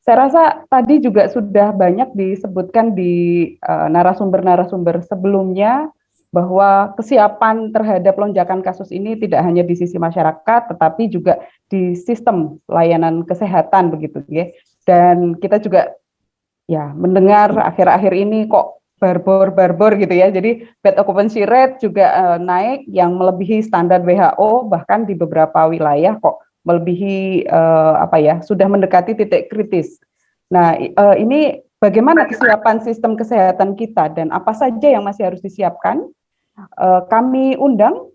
Saya rasa tadi juga sudah banyak disebutkan di narasumber-narasumber sebelumnya bahwa kesiapan terhadap lonjakan kasus ini tidak hanya di sisi masyarakat, tetapi juga di sistem layanan kesehatan begitu ya. Dan kita juga ya mendengar akhir-akhir ini kok barbor gitu ya. Jadi bed occupancy rate juga naik yang melebihi standar WHO, bahkan di beberapa wilayah kok melebihi sudah mendekati titik kritis. Nah, ini bagaimana kesiapan sistem kesehatan kita dan apa saja yang masih harus disiapkan? Kami undang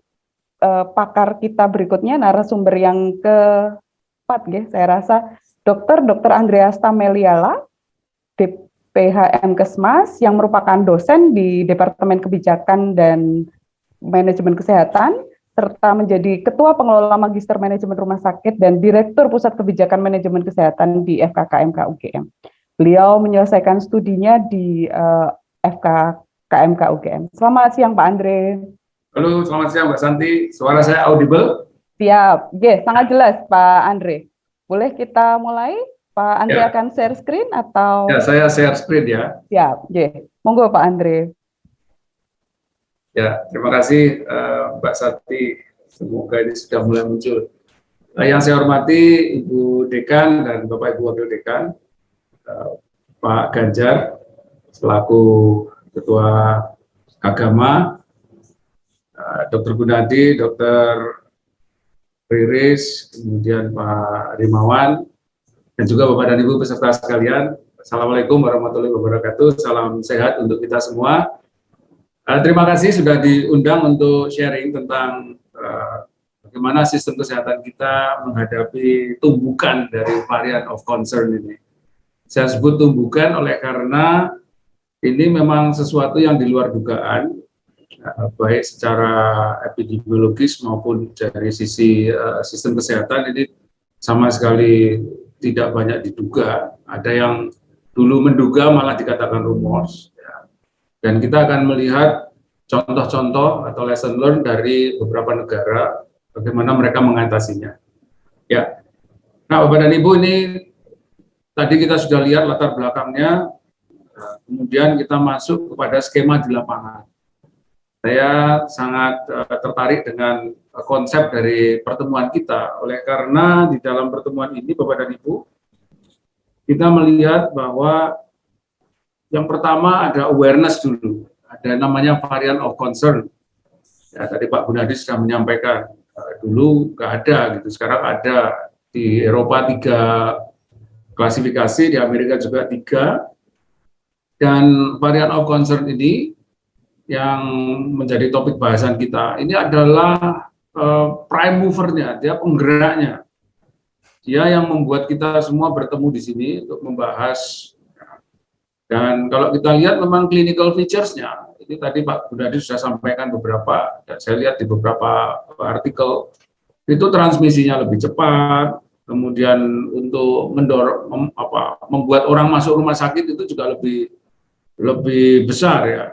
pakar kita berikutnya, narasumber yang keempat, saya rasa Dr. Andreas Tameliala, DPHM Kesmas, yang merupakan dosen di Departemen Kebijakan dan Manajemen Kesehatan, serta menjadi Ketua Pengelola Magister Manajemen Rumah Sakit dan Direktur Pusat Kebijakan Manajemen Kesehatan di FKKMK UGM. Beliau menyelesaikan studinya di FKKMK UGM. Selamat siang Pak Andre. Halo, selamat siang Mbak Santi. Suara saya audible? Siap, sangat jelas Pak Andre. Boleh kita mulai? Pak Andre akan share screen atau? Ya, saya share screen ya. Siap, monggo Pak Andre. Ya, terima kasih Mbak Santi. Semoga ini sudah mulai muncul. Yang saya hormati Ibu Dekan dan Bapak Ibu Wakil Dekan, Pak Ganjar selaku Ketua Agama, Dr. Gunadi, Dr. Riris, kemudian Pak Rimawan, dan juga Bapak dan Ibu peserta sekalian. Assalamualaikum warahmatullahi wabarakatuh. Salam sehat untuk kita semua. Terima kasih sudah diundang untuk sharing tentang bagaimana sistem kesehatan kita menghadapi tumbukan dari varian of concern ini. Saya sebut tumbukan oleh karena ini memang sesuatu yang di luar dugaan, baik secara epidemiologis maupun dari sisi sistem kesehatan ini sama sekali tidak banyak diduga. Ada yang dulu menduga malah dikatakan rumors. Dan kita akan melihat contoh-contoh atau lesson learned dari beberapa negara, bagaimana mereka mengatasinya. Ya, nah Bapak dan Ibu, ini tadi kita sudah lihat latar belakangnya, kemudian kita masuk kepada skema di lapangan. Saya sangat tertarik dengan konsep dari pertemuan kita, oleh karena di dalam pertemuan ini Bapak dan Ibu, kita melihat bahwa yang pertama ada awareness dulu, ada namanya variant of concern. Ya, tadi Pak Gunadi sudah menyampaikan, dulu nggak ada gitu, sekarang ada di Eropa 3 klasifikasi, di Amerika juga 3, dan variant of concern ini yang menjadi topik bahasan kita, ini adalah prime movernya, dia penggeraknya, dia yang membuat kita semua bertemu di sini untuk membahas. Dan kalau kita lihat memang clinical features-nya, ini tadi Pak Gunadi sudah sampaikan beberapa, dan saya lihat di beberapa artikel, itu transmisinya lebih cepat, kemudian untuk membuat orang masuk rumah sakit itu juga lebih besar ya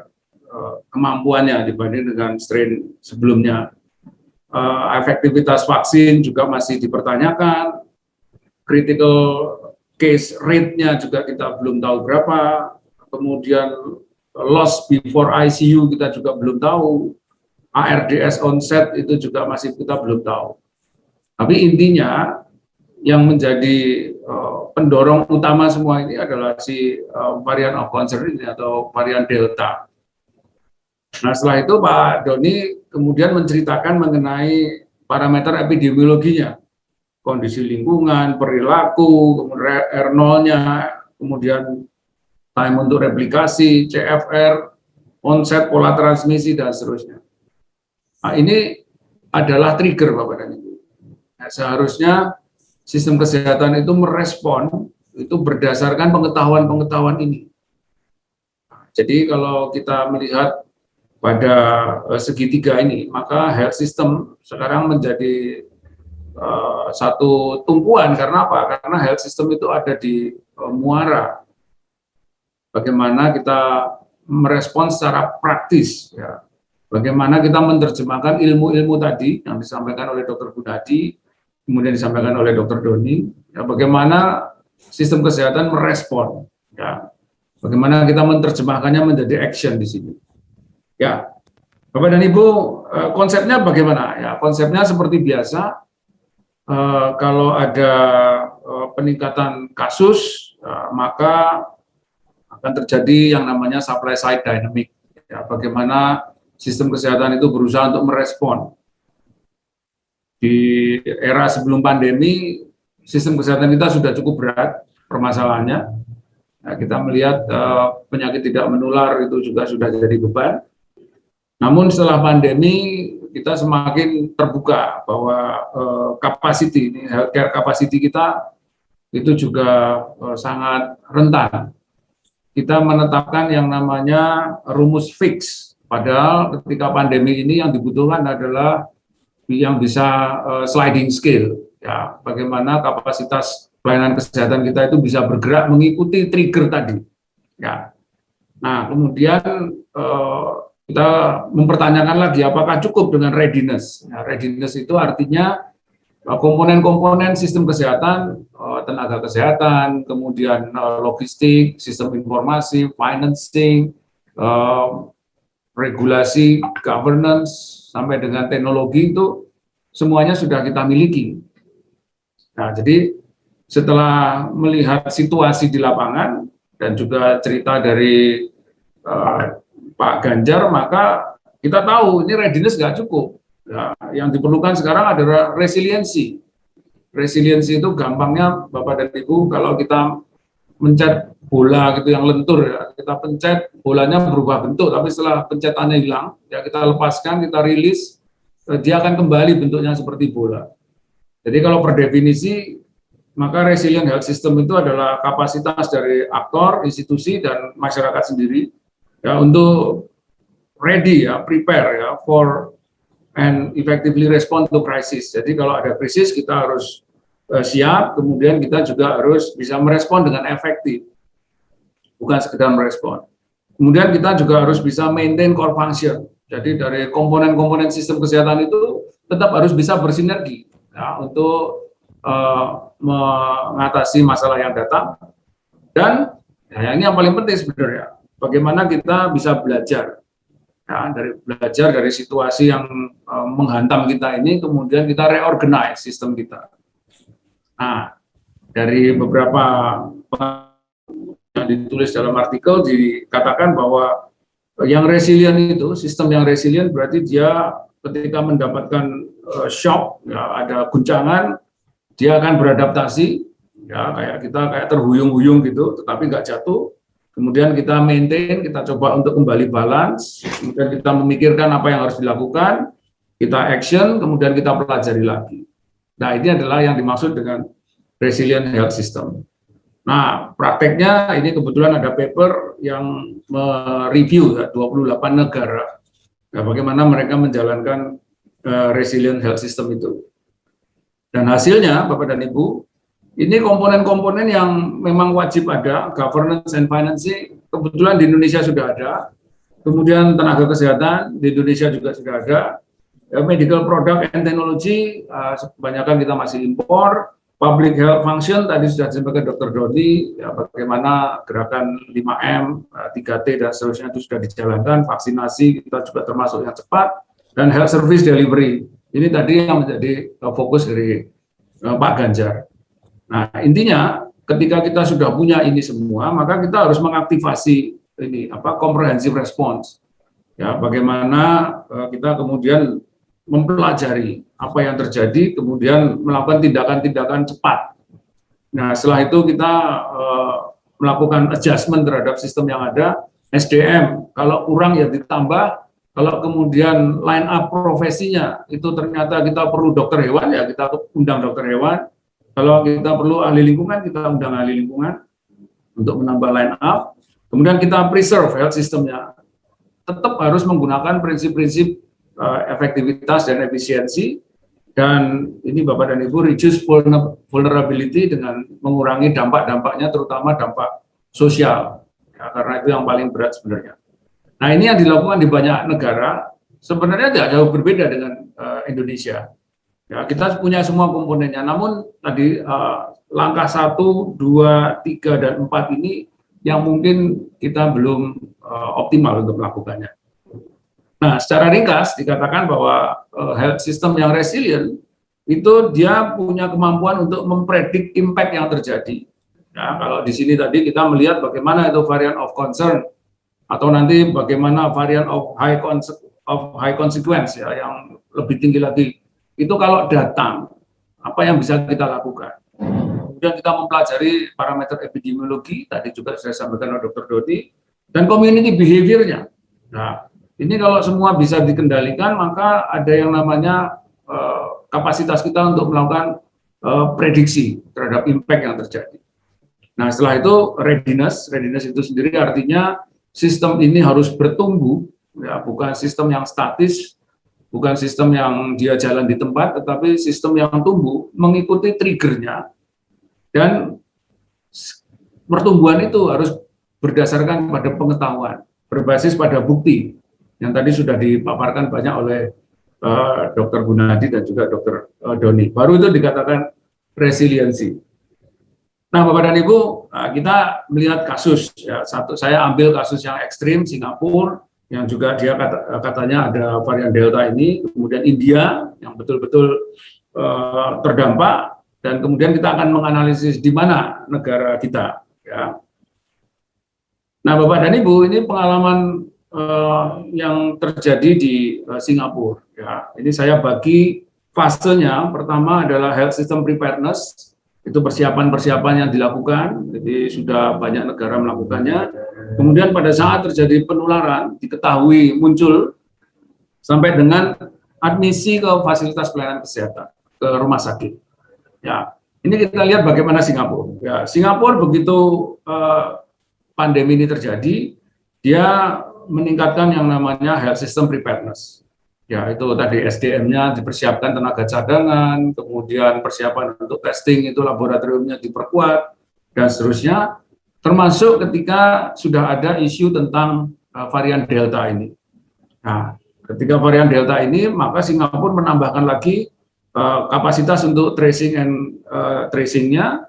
kemampuannya dibanding dengan strain sebelumnya. Efektivitas vaksin juga masih dipertanyakan, critical case rate-nya juga kita belum tahu berapa, kemudian loss before ICU kita juga belum tahu, ARDS onset itu juga masih kita belum tahu. Tapi intinya yang menjadi pendorong utama semua ini adalah si varian of concern ini atau varian Delta. Nah setelah itu Pak Doni kemudian menceritakan mengenai parameter epidemiologinya, kondisi lingkungan, perilaku, kemudian R0-nya, kemudian time untuk replikasi, CFR, onset, pola transmisi, dan seterusnya. Nah, ini adalah trigger Bapak dan Ibu. Nah, seharusnya sistem kesehatan itu merespon itu berdasarkan pengetahuan-pengetahuan ini. Jadi kalau kita melihat pada segitiga ini, maka health system sekarang menjadi satu tumpuan. Karena apa? Karena health system itu ada di muara. Bagaimana kita merespon secara praktis, ya. Bagaimana kita menerjemahkan ilmu-ilmu tadi yang disampaikan oleh Dr. Gunadi, kemudian disampaikan oleh Dr. Doni, ya, bagaimana sistem kesehatan merespon. Ya, bagaimana kita menerjemahkannya menjadi action di sini. Ya, Bapak dan Ibu, konsepnya bagaimana? Ya, konsepnya seperti biasa. Kalau ada peningkatan kasus, maka akan terjadi yang namanya supply side dynamic. Ya, bagaimana sistem kesehatan itu berusaha untuk merespon. Di era sebelum pandemi, sistem kesehatan kita sudah cukup berat permasalahannya. Nah, kita melihat penyakit tidak menular itu juga sudah jadi beban. Namun setelah pandemi, kita semakin terbuka bahwa capacity, healthcare capacity kita itu juga sangat rentan. Kita menetapkan yang namanya rumus fix, padahal ketika pandemi ini yang dibutuhkan adalah yang bisa sliding scale, ya, bagaimana kapasitas pelayanan kesehatan kita itu bisa bergerak mengikuti trigger tadi. Ya. Nah, kemudian kita mempertanyakan lagi apakah cukup dengan readiness. Nah, readiness itu artinya komponen-komponen sistem kesehatan, tenaga kesehatan, kemudian logistik, sistem informasi, financing, regulasi, governance, sampai dengan teknologi itu semuanya sudah kita miliki. Nah, jadi setelah melihat situasi di lapangan dan juga cerita dari Pak Ganjar, maka kita tahu ini readiness nggak cukup. Ya, yang diperlukan sekarang adalah resiliensi. Resiliensi itu gampangnya Bapak dan Ibu, kalau kita mencet bola gitu yang lentur, ya, kita pencet bolanya berubah bentuk, tapi setelah pencetannya hilang, ya kita lepaskan, kita rilis, dia akan kembali bentuknya seperti bola. Jadi kalau per definisi, maka resilient health system itu adalah kapasitas dari aktor, institusi, dan masyarakat sendiri, ya, untuk ready, ya, prepare, ya, for and effectively respond to crisis. Jadi kalau ada krisis kita harus siap, kemudian kita juga harus bisa merespon dengan efektif, bukan sekedar merespon. Kemudian kita juga harus bisa maintain core function. Jadi dari komponen-komponen sistem kesehatan itu tetap harus bisa bersinergi, ya, untuk mengatasi masalah yang datang. Dan ya, ini yang paling penting sebenarnya, bagaimana kita bisa belajar, ya, dari situasi yang menghantam kita ini, kemudian kita reorganize sistem kita. Nah, dari beberapa yang ditulis dalam artikel dikatakan bahwa yang resilient itu, sistem yang resilient berarti dia ketika mendapatkan shock, ya, ada guncangan, dia akan beradaptasi, ya, kayak terhuyung-huyung gitu, tetapi nggak jatuh. Kemudian kita maintain, kita coba untuk kembali balance, kemudian kita memikirkan apa yang harus dilakukan, kita action, kemudian kita pelajari lagi. Nah, ini adalah yang dimaksud dengan resilient health system. Nah, prakteknya ini kebetulan ada paper yang mereview, ya, 28 negara, nah, bagaimana mereka menjalankan resilient health system itu. Dan hasilnya, Bapak dan Ibu, ini komponen-komponen yang memang wajib ada, governance and financing, kebetulan di Indonesia sudah ada, kemudian tenaga kesehatan di Indonesia juga sudah ada, medical product and technology, kebanyakan kita masih impor, public health function, tadi sudah disampaikan Dr. Dodi, ya, bagaimana gerakan 5M, 3T, dan seterusnya itu sudah dijalankan, vaksinasi kita juga termasuk yang cepat, dan health service delivery. Ini tadi yang menjadi fokus dari Pak Ganjar. Nah, intinya ketika kita sudah punya ini semua, maka kita harus mengaktifasi ini comprehensive response. Ya, bagaimana kita kemudian mempelajari apa yang terjadi, kemudian melakukan tindakan-tindakan cepat. Nah, setelah itu kita melakukan adjustment terhadap sistem yang ada, SDM, kalau kurang ya ditambah. Kalau kemudian line up profesinya itu ternyata kita perlu dokter hewan, ya kita undang dokter hewan. Kalau kita perlu ahli lingkungan, kita undang ahli lingkungan untuk menambah line up. Kemudian kita preserve health systemnya. Tetap harus menggunakan prinsip-prinsip efektivitas dan efisiensi. Dan ini Bapak dan Ibu, reduce vulnerability dengan mengurangi dampak-dampaknya, terutama dampak sosial. Ya, karena itu yang paling berat sebenarnya. Nah, ini yang dilakukan di banyak negara, sebenarnya tidak jauh berbeda dengan Indonesia. Ya, kita punya semua komponennya. Namun tadi langkah 1, 2, 3, dan 4 ini yang mungkin kita belum optimal untuk melakukannya. Nah, secara ringkas dikatakan bahwa health system yang resilient itu dia punya kemampuan untuk mempredik impact yang terjadi. Ya, kalau di sini tadi kita melihat bagaimana itu variant of concern atau nanti bagaimana variant of high consequence ya, yang lebih tinggi lagi. Itu kalau datang, apa yang bisa kita lakukan? Kemudian kita mempelajari parameter epidemiologi, tadi juga saya sampaikan oleh Dr. Dodi, dan community behavior-nya. Nah, ini kalau semua bisa dikendalikan, maka ada yang namanya kapasitas kita untuk melakukan prediksi terhadap impact yang terjadi. Nah, setelah itu readiness itu sendiri artinya sistem ini harus bertumbuh, ya, bukan sistem yang statis, bukan sistem yang dia jalan di tempat, tetapi sistem yang tumbuh mengikuti triggernya, dan pertumbuhan itu harus berdasarkan pada pengetahuan, berbasis pada bukti, yang tadi sudah dipaparkan banyak oleh Dr. Gunadi dan juga Dr. Doni. Baru itu dikatakan resiliensi. Nah, Bapak dan Ibu, kita melihat kasus. Ya, saya ambil kasus yang ekstrim, Singapura, yang juga dia katanya ada varian Delta ini, kemudian India yang betul-betul terdampak, dan kemudian kita akan menganalisis di mana negara kita. Ya. Nah, Bapak dan Ibu, ini pengalaman yang terjadi di Singapura. Ya. Ini saya bagi fasenya. Pertama adalah health system preparedness, itu persiapan-persiapan yang dilakukan, jadi sudah banyak negara melakukannya. Kemudian pada saat terjadi penularan, diketahui muncul, sampai dengan admisi ke fasilitas pelayanan kesehatan, ke rumah sakit. Ya, ini kita lihat bagaimana Singapura. Ya, Singapura begitu pandemi ini terjadi, dia meningkatkan yang namanya health system preparedness. Ya, itu tadi SDM-nya dipersiapkan, tenaga cadangan, kemudian persiapan untuk testing itu laboratoriumnya diperkuat, dan seterusnya, termasuk ketika sudah ada isu tentang varian Delta ini. Nah, ketika varian Delta ini, maka Singapura menambahkan lagi kapasitas untuk tracing and tracing-nya,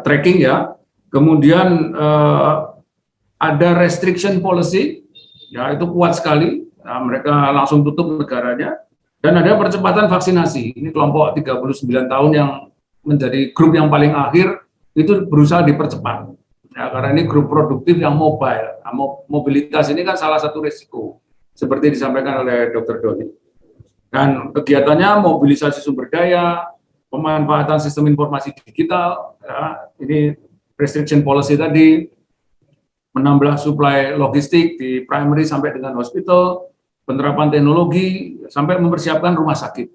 tracking ya, kemudian ada restriction policy, ya itu kuat sekali. Nah, mereka langsung tutup negaranya, dan ada percepatan vaksinasi. Ini kelompok 39 tahun yang menjadi grup yang paling akhir itu berusaha dipercepat. Ya, karena ini grup produktif yang mobile. Nah, mobilitas ini kan salah satu risiko, seperti disampaikan oleh Dr. Doni. Dan kegiatannya mobilisasi sumber daya, pemanfaatan sistem informasi digital, ya, ini restriction policy tadi, menambah suplai logistik di primary sampai dengan hospital, penerapan teknologi, sampai mempersiapkan rumah sakit.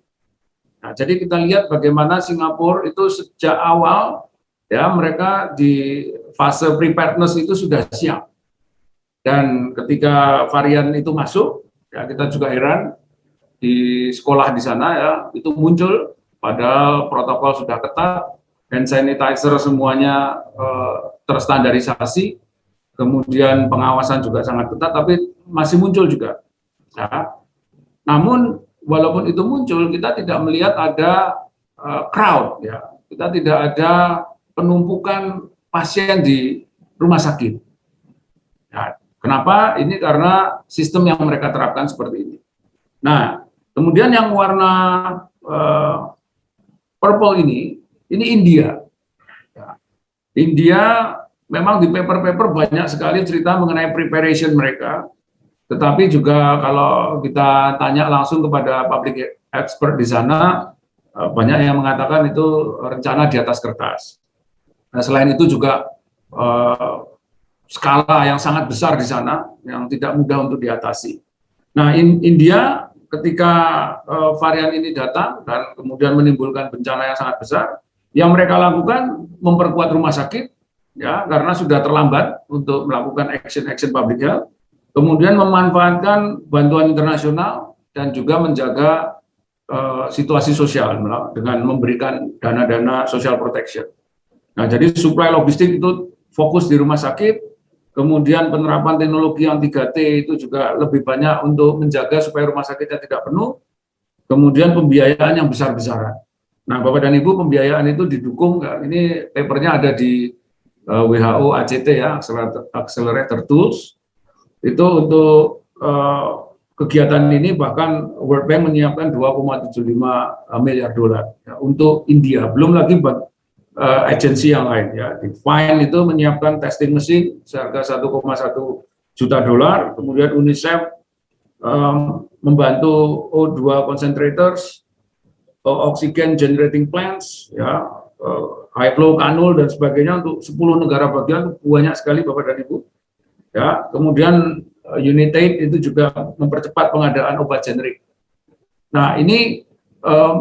Nah, jadi kita lihat bagaimana Singapura itu sejak awal, ya mereka di fase preparedness itu sudah siap. Dan ketika varian itu masuk, ya kita juga heran, di sekolah di sana ya itu muncul, padahal protokol sudah ketat, hand sanitizer semuanya terstandarisasi, kemudian pengawasan juga sangat ketat, tapi masih muncul juga. Ya. Namun walaupun itu muncul, kita tidak melihat ada crowd, ya. Kita tidak ada penumpukan pasien di rumah sakit. Ya. Kenapa? Ini karena sistem yang mereka terapkan seperti ini. Nah, kemudian yang warna purple ini India. Ya. India memang di paper-paper banyak sekali cerita mengenai preparation mereka, tetapi juga kalau kita tanya langsung kepada public expert di sana, banyak yang mengatakan itu rencana di atas kertas. Nah, selain itu juga skala yang sangat besar di sana, yang tidak mudah untuk diatasi. Nah, India ketika varian ini datang dan kemudian menimbulkan bencana yang sangat besar, yang mereka lakukan memperkuat rumah sakit, ya karena sudah terlambat untuk melakukan action public health, kemudian memanfaatkan bantuan internasional dan juga menjaga situasi sosial dengan memberikan dana-dana social protection. Nah, jadi suplai logistik itu fokus di rumah sakit, kemudian penerapan teknologi yang 3T itu juga lebih banyak untuk menjaga supaya rumah sakitnya tidak penuh, kemudian pembiayaan yang besar-besaran. Nah, Bapak dan Ibu, pembiayaan itu didukung, ini papernya ada di WHO ACT ya, Accelerator Tools, itu untuk kegiatan ini bahkan World Bank menyiapkan 2,75 miliar dolar ya, untuk India, belum lagi agensi yang lain ya. Di FINE itu menyiapkan testing mesin seharga 1,1 juta dolar, kemudian UNICEF membantu O2 concentrators, oxygen generating plants, ya, high flow kanul dan sebagainya untuk 10 negara bagian, banyak sekali Bapak dan Ibu. Ya, kemudian United itu juga mempercepat pengadaan obat generik. Nah, ini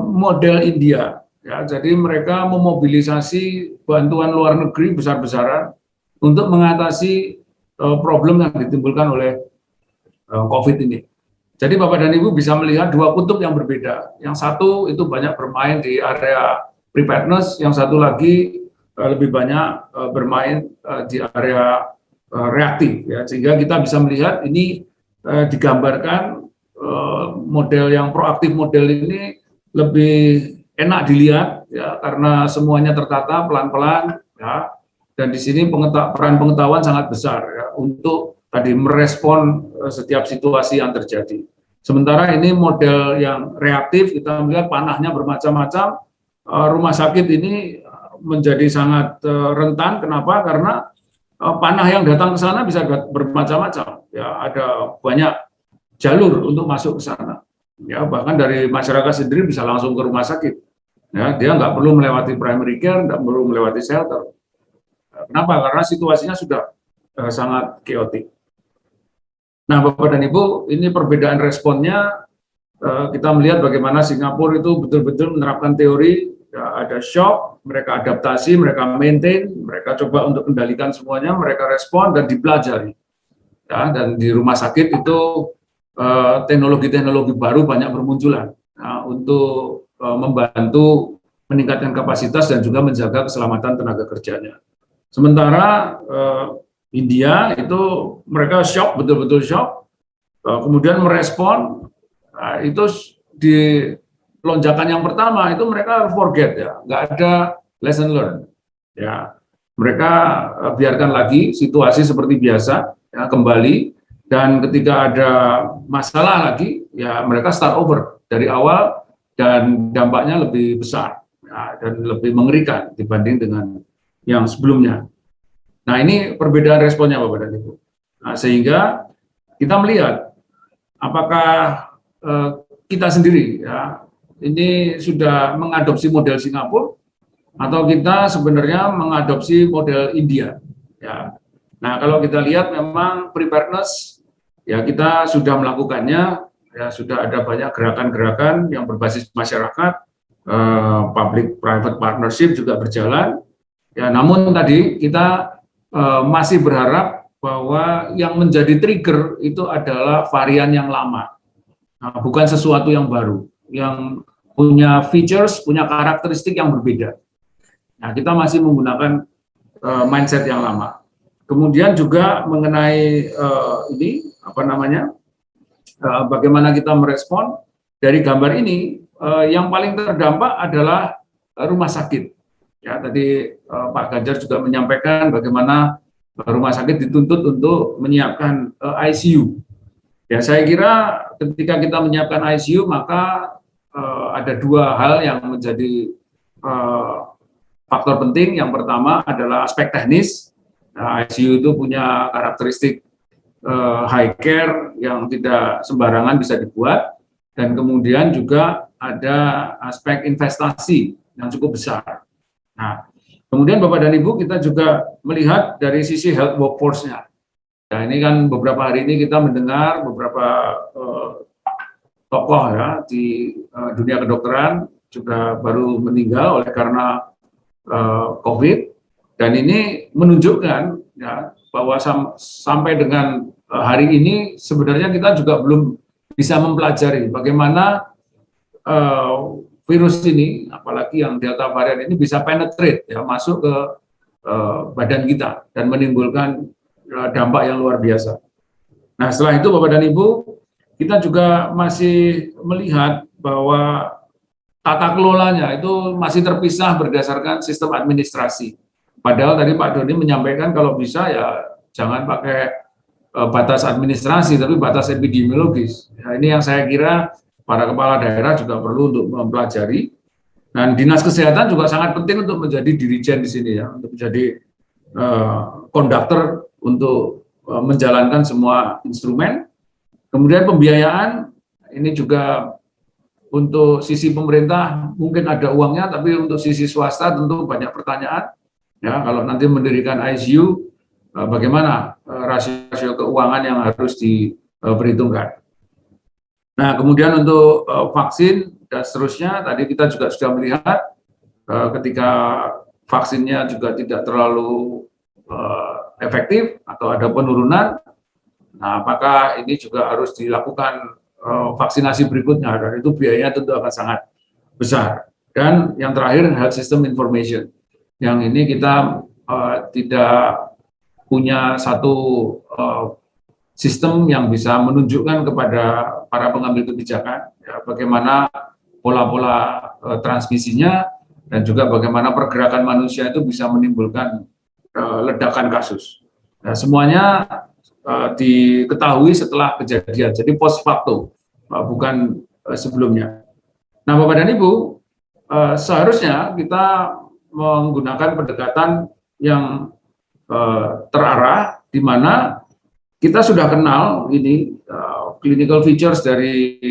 model India, ya, jadi mereka memobilisasi bantuan luar negeri besar-besaran untuk mengatasi problem yang ditimbulkan oleh COVID ini. Jadi Bapak dan Ibu bisa melihat dua kutub yang berbeda. Yang satu itu banyak bermain di area preparedness, yang satu lagi lebih banyak bermain di area reaktif. Ya. Sehingga kita bisa melihat ini digambarkan model yang proaktif model ini lebih enak dilihat ya, karena semuanya tertata pelan-pelan ya, dan di sini peran pengetahuan sangat besar ya, untuk tadi merespon setiap situasi yang terjadi. Sementara ini model yang reaktif, kita melihat panahnya bermacam-macam, rumah sakit ini menjadi sangat rentan. Kenapa? Karena panah yang datang ke sana bisa bermacam-macam. Ya, ada banyak jalur untuk masuk ke sana. Ya, bahkan dari masyarakat sendiri bisa langsung ke rumah sakit. Ya, dia nggak perlu melewati primary care, nggak perlu melewati shelter. Kenapa? Karena situasinya sudah sangat chaotic. Nah, Bapak dan Ibu, ini perbedaan responnya. Kita melihat bagaimana Singapura itu betul-betul menerapkan teori, ya, ada shock, mereka adaptasi, mereka maintain, mereka coba untuk kendalikan semuanya, mereka respon dan dipelajari. Ya, dan di rumah sakit itu teknologi-teknologi baru banyak bermunculan untuk membantu meningkatkan kapasitas dan juga menjaga keselamatan tenaga kerjanya. Sementara India itu mereka shock, betul-betul shock, kemudian merespon, itu di lonjakan yang pertama itu mereka forget ya, nggak ada lesson learned ya, mereka biarkan lagi situasi seperti biasa ya, kembali, dan ketika ada masalah lagi ya mereka start over dari awal dan dampaknya lebih besar ya, dan lebih mengerikan dibanding dengan yang sebelumnya. Nah, ini perbedaan responnya Bapak dan Ibu. Nah, sehingga kita melihat apakah kita sendiri ya ini sudah mengadopsi model Singapura atau kita sebenarnya mengadopsi model India. Ya. Nah, kalau kita lihat memang preparedness ya kita sudah melakukannya, ya sudah ada banyak gerakan-gerakan yang berbasis masyarakat, public-private partnership juga berjalan. Ya, namun tadi kita masih berharap bahwa yang menjadi trigger itu adalah varian yang lama, bukan sesuatu yang baru, yang punya features, punya karakteristik yang berbeda. Nah, kita masih menggunakan mindset yang lama. Kemudian juga mengenai ini, apa namanya, bagaimana kita merespon dari gambar ini, yang paling terdampak adalah rumah sakit. Ya, tadi Pak Ganjar juga menyampaikan bagaimana rumah sakit dituntut untuk menyiapkan ICU. Ya, saya kira ketika kita menyiapkan ICU maka ada dua hal yang menjadi faktor penting. Yang pertama adalah aspek teknis. Nah, ICU itu punya karakteristik high care yang tidak sembarangan bisa dibuat, dan kemudian juga ada aspek investasi yang cukup besar. Nah, kemudian Bapak dan Ibu, kita juga melihat dari sisi health workforce-nya. Nah, ini kan beberapa hari ini kita mendengar beberapa tokoh ya di dunia kedokteran juga baru meninggal oleh karena COVID, dan ini menunjukkan ya bahwa sampai dengan hari ini sebenarnya kita juga belum bisa mempelajari bagaimana virus ini, apalagi yang Delta varian ini bisa penetrate ya, masuk ke badan kita dan menimbulkan dampak yang luar biasa. Nah, setelah itu Bapak dan Ibu, kita juga masih melihat bahwa tata kelolanya itu masih terpisah berdasarkan sistem administrasi. Padahal tadi Pak Doni menyampaikan kalau bisa ya jangan pakai batas administrasi, tapi batas epidemiologis. Ya, ini yang saya kira para kepala daerah juga perlu untuk mempelajari. Dan dinas kesehatan juga sangat penting untuk menjadi dirijen di sini ya, untuk menjadi konduktor untuk menjalankan semua instrumen. Kemudian pembiayaan ini juga untuk sisi pemerintah mungkin ada uangnya, tapi untuk sisi swasta tentu banyak pertanyaan. Ya, kalau nanti mendirikan ICU, bagaimana rasio keuangan yang harus diperhitungkan. Nah, kemudian untuk vaksin dan seterusnya, tadi kita juga sudah melihat ketika vaksinnya juga tidak terlalu efektif atau ada penurunan, nah apakah ini juga harus dilakukan vaksinasi berikutnya, dan itu biayanya tentu akan sangat besar. Dan yang terakhir, health system information, yang ini kita tidak punya satu sistem yang bisa menunjukkan kepada para pengambil kebijakan ya, bagaimana pola-pola transmisinya, dan juga bagaimana pergerakan manusia itu bisa menimbulkan ledakan kasus. Nah, semuanya diketahui setelah kejadian, jadi post facto, bukan sebelumnya. Nah, Bapak dan Ibu, seharusnya kita menggunakan pendekatan yang terarah, di mana kita sudah kenal ini clinical features dari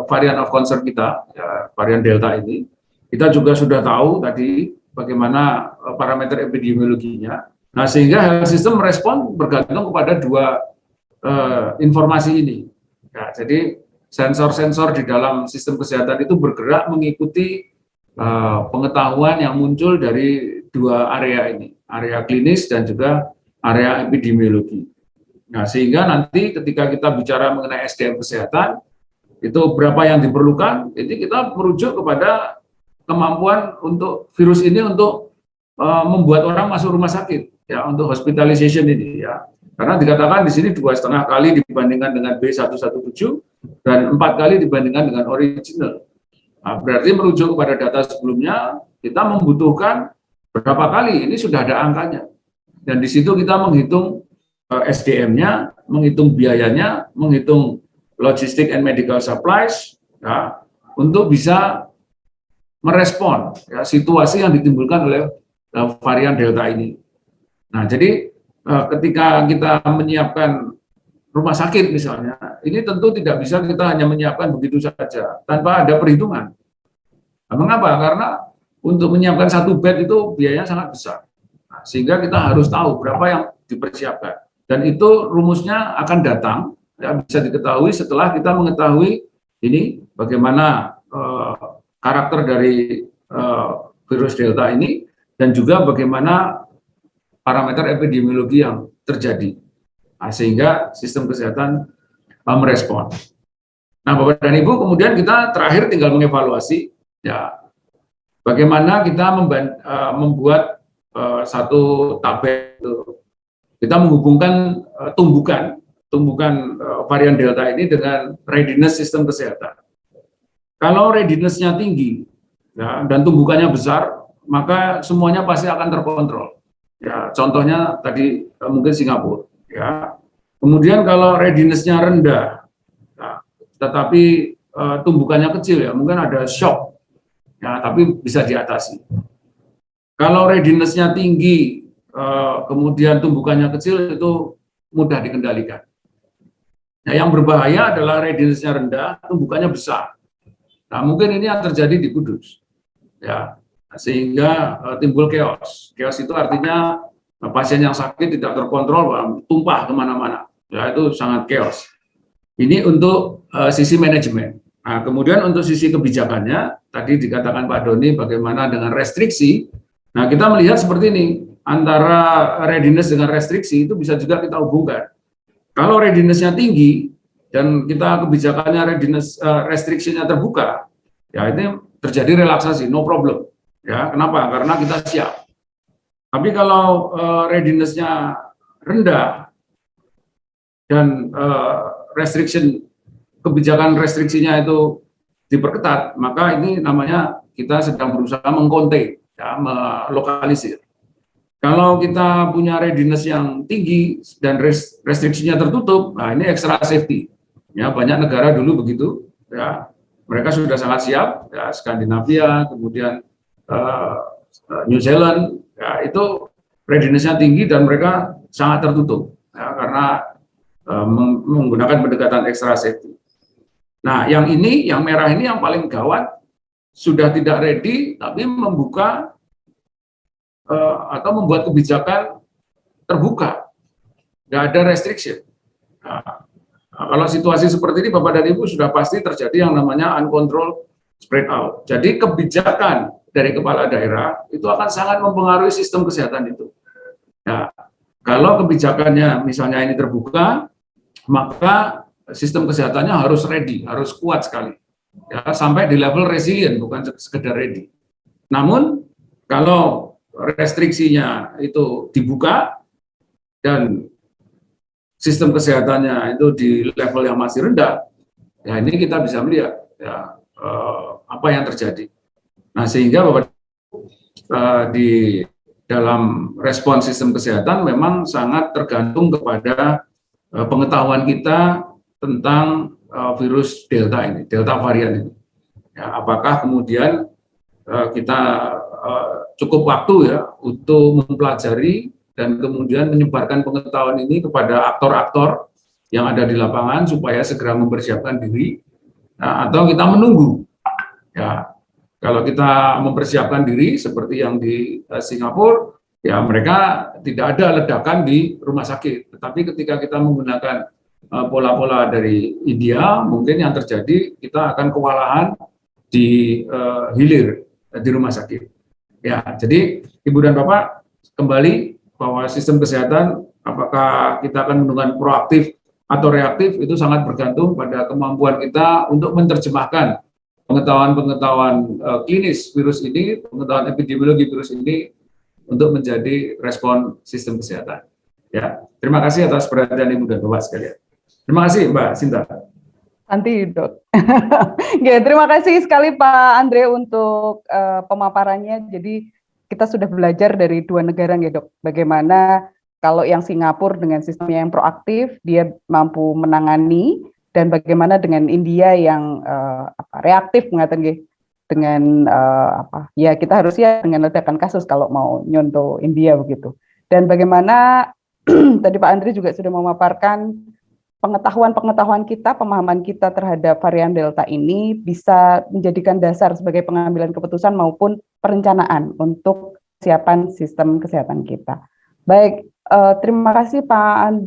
varian of concern kita, ya, varian Delta ini. Kita juga sudah tahu tadi bagaimana parameter epidemiologinya. Nah, sehingga health system merespon bergantung kepada dua informasi ini. Ya, jadi sensor-sensor di dalam sistem kesehatan itu bergerak mengikuti pengetahuan yang muncul dari dua area ini, area klinis dan juga area epidemiologi. Nah, sehingga nanti ketika kita bicara mengenai SDM kesehatan, itu berapa yang diperlukan, ini kita merujuk kepada kemampuan untuk virus ini untuk membuat orang masuk rumah sakit. Ya, untuk hospitalization ini ya, karena dikatakan di sini 2,5 kali dibandingkan dengan B117 dan 4 kali dibandingkan dengan original. Nah, berarti merujuk kepada data sebelumnya, kita membutuhkan berapa kali, ini sudah ada angkanya, dan di situ kita menghitung SDM-nya, menghitung biayanya, menghitung logistik and medical supplies ya, untuk bisa merespon ya, situasi yang ditimbulkan oleh varian Delta ini. Nah, jadi ketika kita menyiapkan rumah sakit misalnya, ini tentu tidak bisa kita hanya menyiapkan begitu saja, tanpa ada perhitungan. Nah, mengapa? Karena untuk menyiapkan satu bed itu biayanya sangat besar. Nah, sehingga kita harus tahu berapa yang dipersiapkan. Dan itu rumusnya akan datang, ya, bisa diketahui setelah kita mengetahui ini bagaimana karakter dari virus Delta ini, dan juga bagaimana parameter epidemiologi yang terjadi, nah, sehingga sistem kesehatan merespon. Nah, Bapak dan Ibu, kemudian kita terakhir tinggal mengevaluasi, ya, bagaimana kita membuat satu tabel, kita menghubungkan tumbukan varian Delta ini dengan readiness sistem kesehatan. Kalau readiness-nya tinggi ya, dan tumbukannya besar, maka semuanya pasti akan terkontrol. Ya, contohnya tadi mungkin Singapura. Ya. Kemudian kalau readiness-nya rendah, ya, tetapi tumbukannya kecil, ya mungkin ada shock, ya, tapi bisa diatasi. Kalau readiness-nya tinggi, kemudian tumbukannya kecil, itu mudah dikendalikan. Nah, yang berbahaya adalah readiness-nya rendah, tumbukannya besar. Nah, mungkin ini yang terjadi di Kudus. Ya. Sehingga timbul chaos. Chaos itu artinya pasien yang sakit tidak terkontrol, tumpah kemana-mana. Ya, itu sangat chaos. Ini untuk sisi manajemen. Nah, kemudian untuk sisi kebijakannya, tadi dikatakan Pak Doni bagaimana dengan restriksi. Nah, kita melihat seperti ini, antara readiness dengan restriksi itu bisa juga kita hubungkan. Kalau readiness-nya tinggi dan kita kebijakannya readiness restriksinya terbuka, ya ini terjadi relaksasi, no problem. Ya, kenapa? Karena kita siap. Tapi kalau readiness-nya rendah dan kebijakan restriksinya itu diperketat, maka ini namanya kita sedang berusaha mengkonten, ya, melokalisir. Kalau kita punya readiness yang tinggi dan restriksinya tertutup, nah ini extra safety. Ya, banyak negara dulu begitu, ya, mereka sudah sangat siap, ya, Skandinavia, kemudian New Zealand, ya, itu readiness-nya tinggi dan mereka sangat tertutup, ya, karena menggunakan pendekatan extra safety. Nah, yang ini, yang merah ini yang paling gawat, sudah tidak ready, tapi membuka atau membuat kebijakan terbuka, nggak ada restriction. Nah, kalau situasi seperti ini, Bapak dan Ibu, sudah pasti terjadi yang namanya uncontrolled spread out. Jadi kebijakan dari kepala daerah itu akan sangat mempengaruhi sistem kesehatan itu. Nah, kalau kebijakannya misalnya ini terbuka, maka sistem kesehatannya harus ready, harus kuat sekali, ya, sampai di level resilient, bukan sekedar ready. Namun kalau restriksinya itu dibuka dan sistem kesehatannya itu di level yang masih rendah, ya ini kita bisa melihat, ya, apa yang terjadi. Nah, sehingga Bapak, di dalam respon sistem kesehatan memang sangat tergantung kepada pengetahuan kita tentang virus Delta ini, Delta varian ini. Ya, apakah kemudian kita cukup waktu, ya, untuk mempelajari dan kemudian menyebarkan pengetahuan ini kepada aktor-aktor yang ada di lapangan supaya segera mempersiapkan diri, nah, atau kita menunggu. Ya, kalau kita mempersiapkan diri seperti yang di Singapura, ya mereka tidak ada ledakan di rumah sakit. Tetapi ketika kita menggunakan pola-pola dari India, mungkin yang terjadi kita akan kewalahan di hilir di rumah sakit. Ya, jadi Ibu dan Bapak, kembali bahwa sistem kesehatan apakah kita akan menggunakan proaktif atau reaktif itu sangat bergantung pada kemampuan kita untuk menerjemahkan pengetahuan-pengetahuan klinis virus ini, pengetahuan epidemiologi virus ini untuk menjadi respon sistem kesehatan. Ya, terima kasih atas perhatian Ibu dan Bapak sekalian. Terima kasih Mbak Sinta. Nanti Dok. Ya, terima kasih sekali Pak Andre untuk pemaparannya. Jadi kita sudah belajar dari dua negara ya Dok, bagaimana kalau yang Singapura dengan sistemnya yang proaktif, dia mampu menangani, dan bagaimana dengan India yang reaktif mengatakan dengan ya kita harus ya dengan ledakan kasus kalau mau nyontoh India begitu. Dan bagaimana tadi Pak Andre juga sudah memaparkan pengetahuan kita, pemahaman kita terhadap varian Delta ini bisa menjadikan dasar sebagai pengambilan keputusan maupun perencanaan untuk kesiapan sistem kesehatan kita. Baik, terima kasih Pak Andre.